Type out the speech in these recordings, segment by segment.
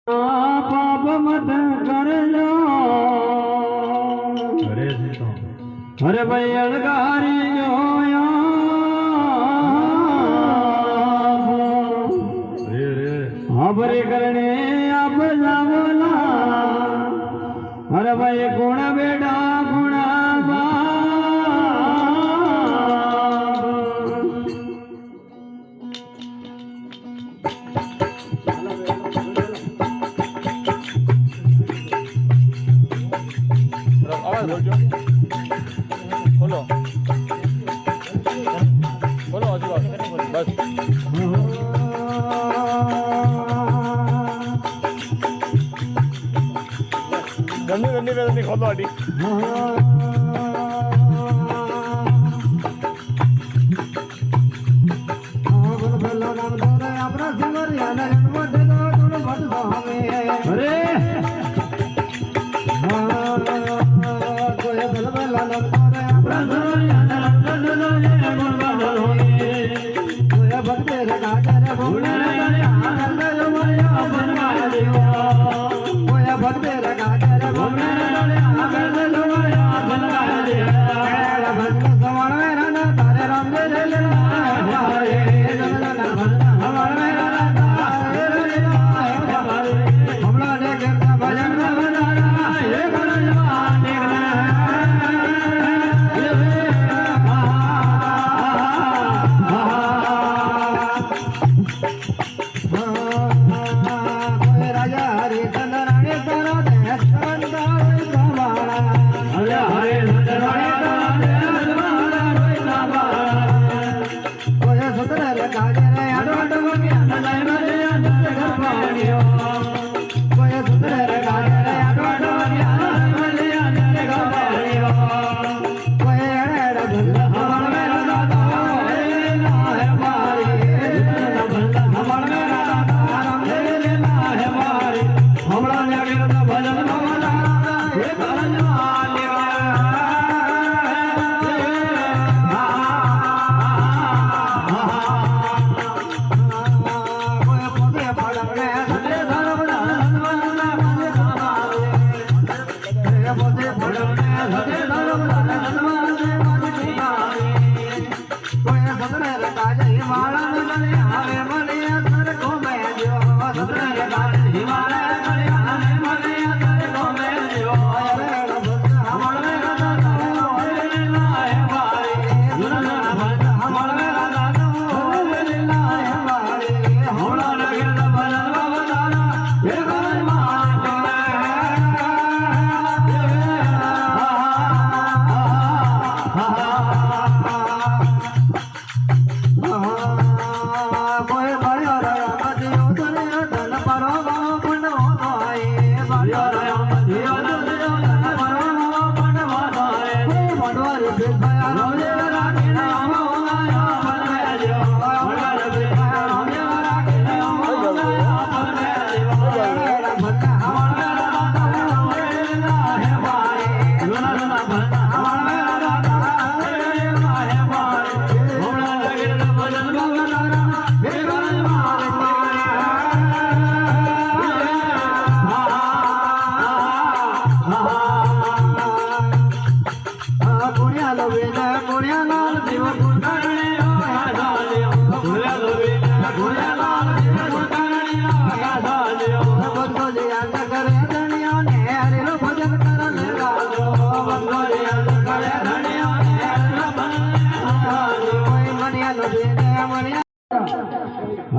पाप मत कर लो अरे भाई अलगारी जो आपरे करने आप जावला अरे भाई गुण बेटा गुण खोलो खोलो बस गंदी गंदी खोलो आड़ी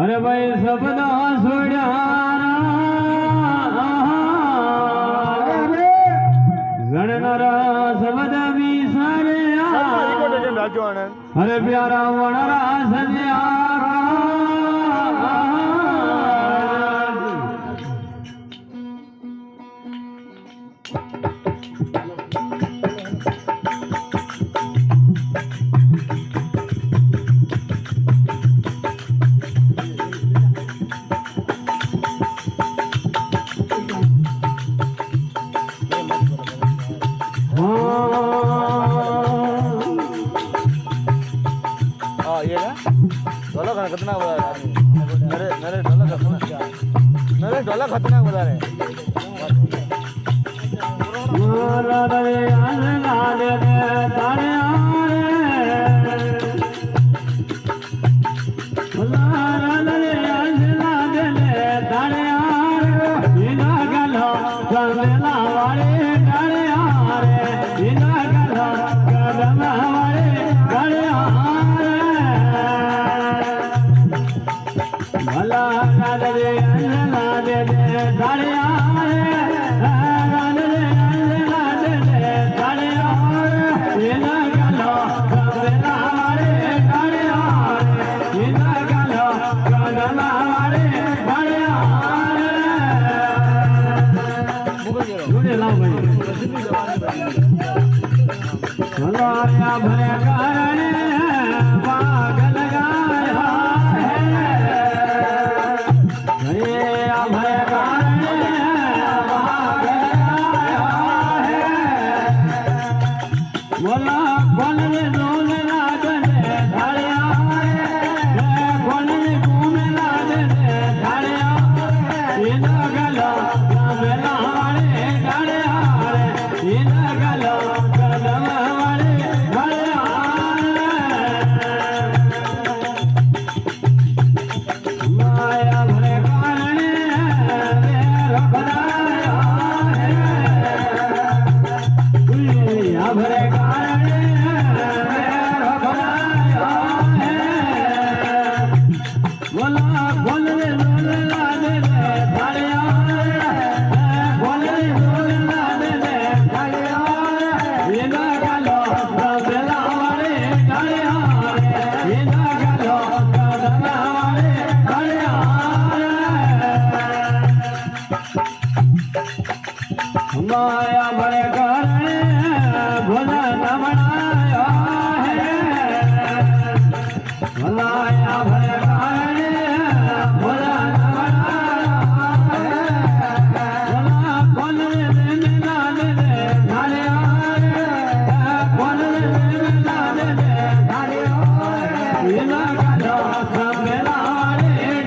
अरे भाई सबदा सोड़ा जननरा सबद विसारे अरे प्यारा वणरा सजया ये ना ખતરનાક વધારે મારા રે આંધળા દે તારે ભરે કારણે પાગલ માયા ભરે કારણે ભોલા ના બનાયા હે માયા ભરે કારણે ભોલા ના બનાયા હે ભોલા કોલ રે મેલા દે ધારે આરે કોલ રે મેલા દે ધારે આરે એના ગાડા મેલા રે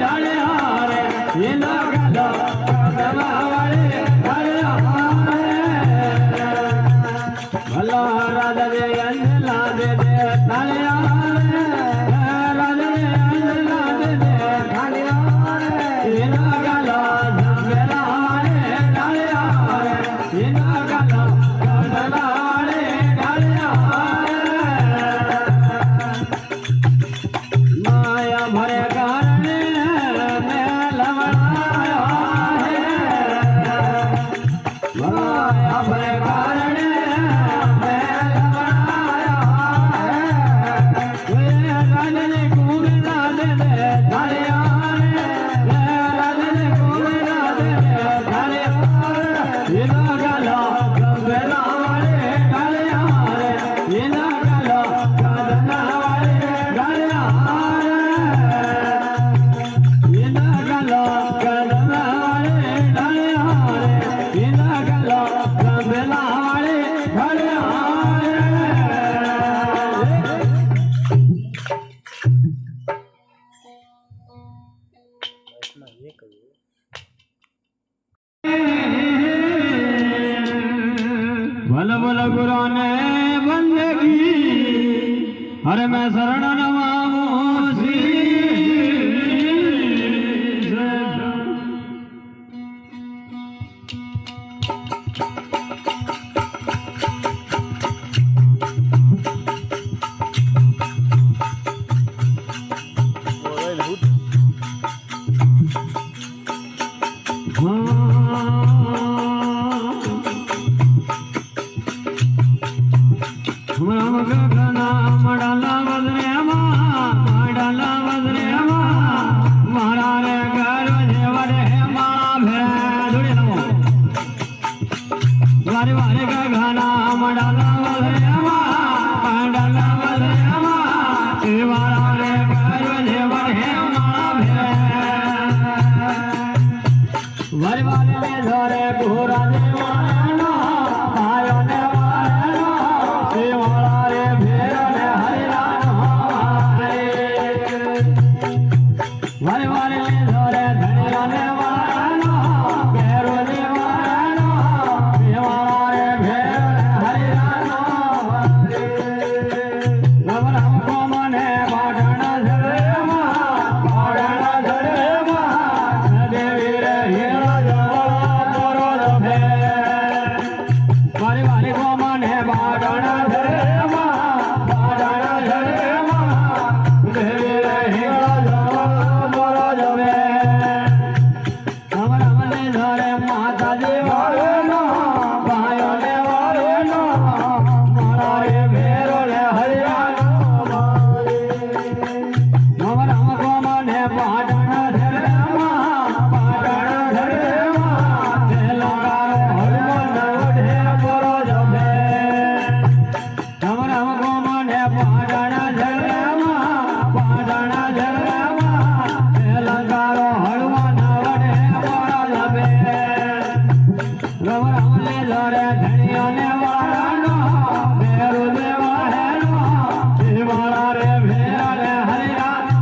ડાળે આરે એના ગાડા મેલા રે ડાળે રાધે અંજલા દે રાધે અંજલા દે એના ગાલા જમેલા રે ડાળ્યા એના ગાલા જમેલા રે ડાળ્યા માયા ભરે કારણે મેં લવડાયા હે માયા ભરે કારણે भल भल गुरु ने बंदगी हर मैं शरण नमामो વારે વારે ધરે ધણિયાને વાળાનો લીધો રે માતાજી વાળેનો ભાઈઓ ને વાળેનો મારા રે ભેરો રે હરિયાનો નવરામ ગોમને પાટણ ધરેમાં તેલંગારો હળવો નવઢે બોરો જમે નવરામ ગોમને પાટણ ધરેમાં તેલંગારો હળવો નવઢે બોરો જમે રવરામ લીધો રે ધણીઓને વાળાનો ભેરુ દેવાહેનો મારા રે ભેરા રે હરિયાનો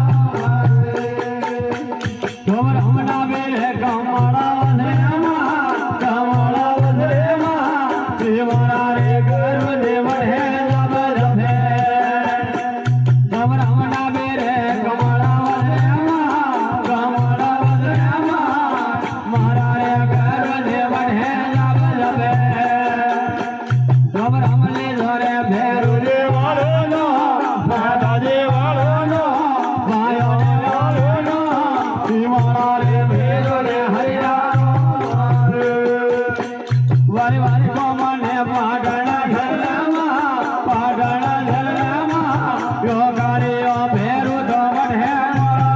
રમના બેરે કમળા વધરેમાં મારા રે ગર્વ દેવળે જબ જભે રમના બેરે કમળા વધરેમાં મારા રે ગર્વ દેવળે જબ જભે રમ લીધો રે ભેરુ દેવાળનો માતાજી વાળનો ભાઈઓ ને વાળનો મારા રે ભેરો રે હરિયાનો વારી વારી કોમને પાટણ ધરવામાં યોગારીઓ ભેરુ દોવડ હે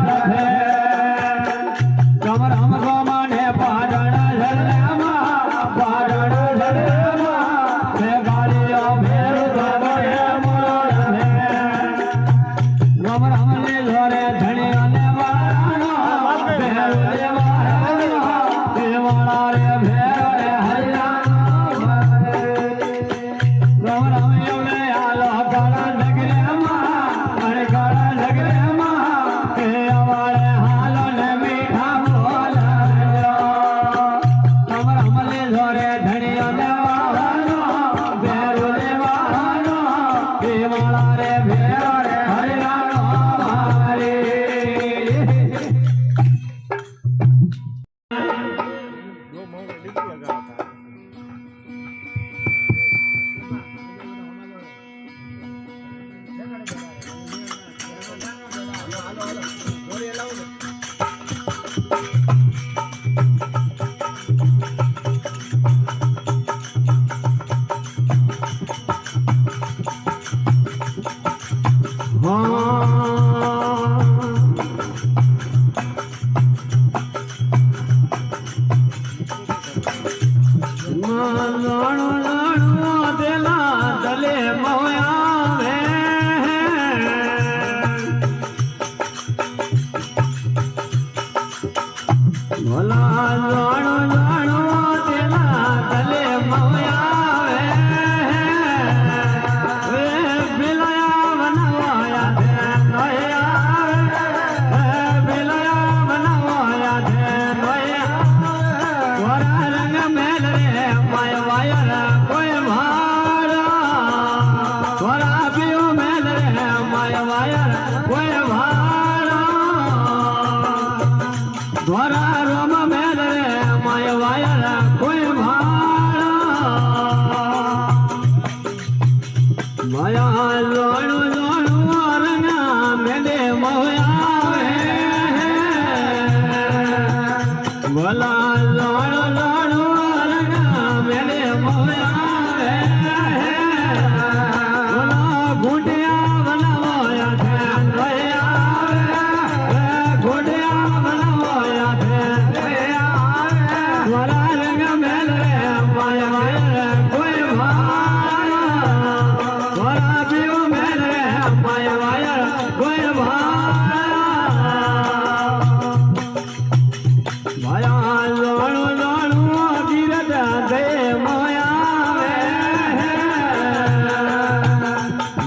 મોરધે કમરમ કોમને પાટણ ધરવામાં યોગારીઓ ભેરુ દોવડ હે મોરધે રમ રમ લીધો રે ધણીઓને વાળાનો ભેરુ દેવાળાનો મારા રે ભેરો રે હરિયાનો રમ રમ એવડે આલો કાળા નગરેમાં અને કાળા નગરેમાં કે અવાળે હાલો ને મીઠા બોલાજો રમ રમ લીધો રે ધણીઓને વાળાનો ભેરુ દેવાળાનો મારા રે ભેરો રે હરિયાનો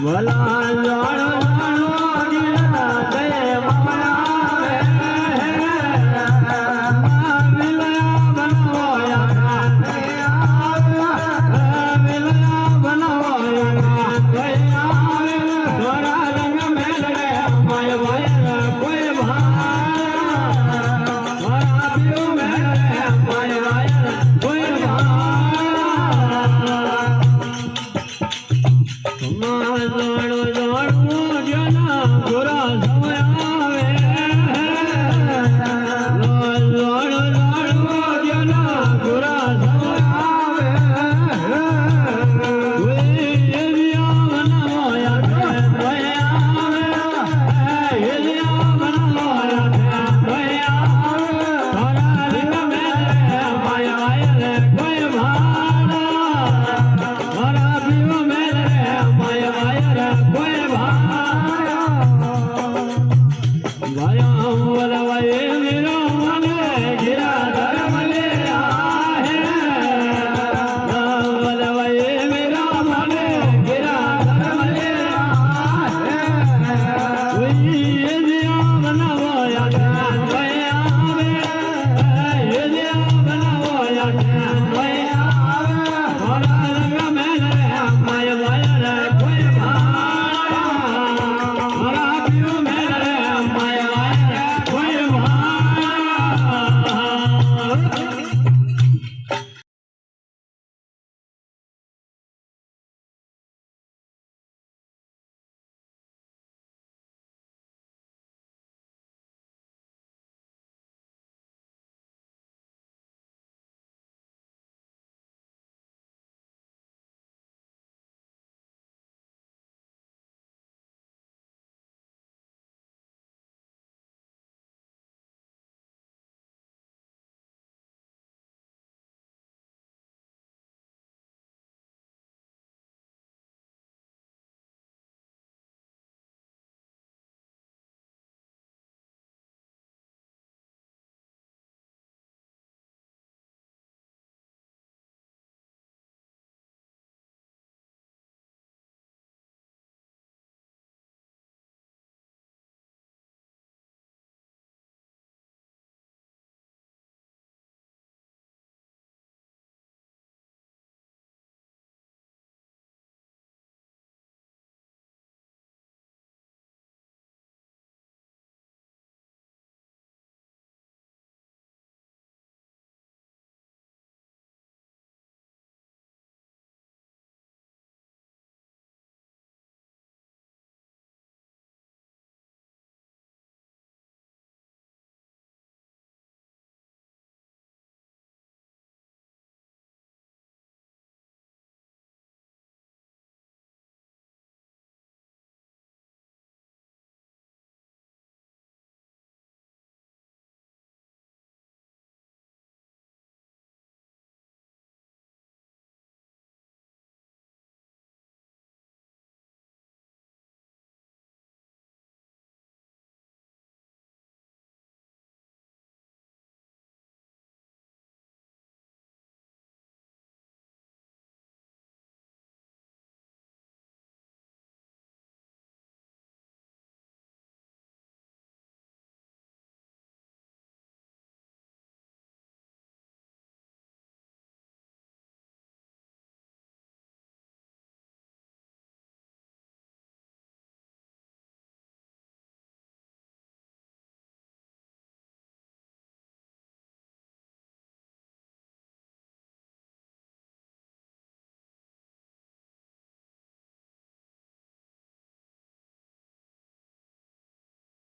ભલા ઘાયલ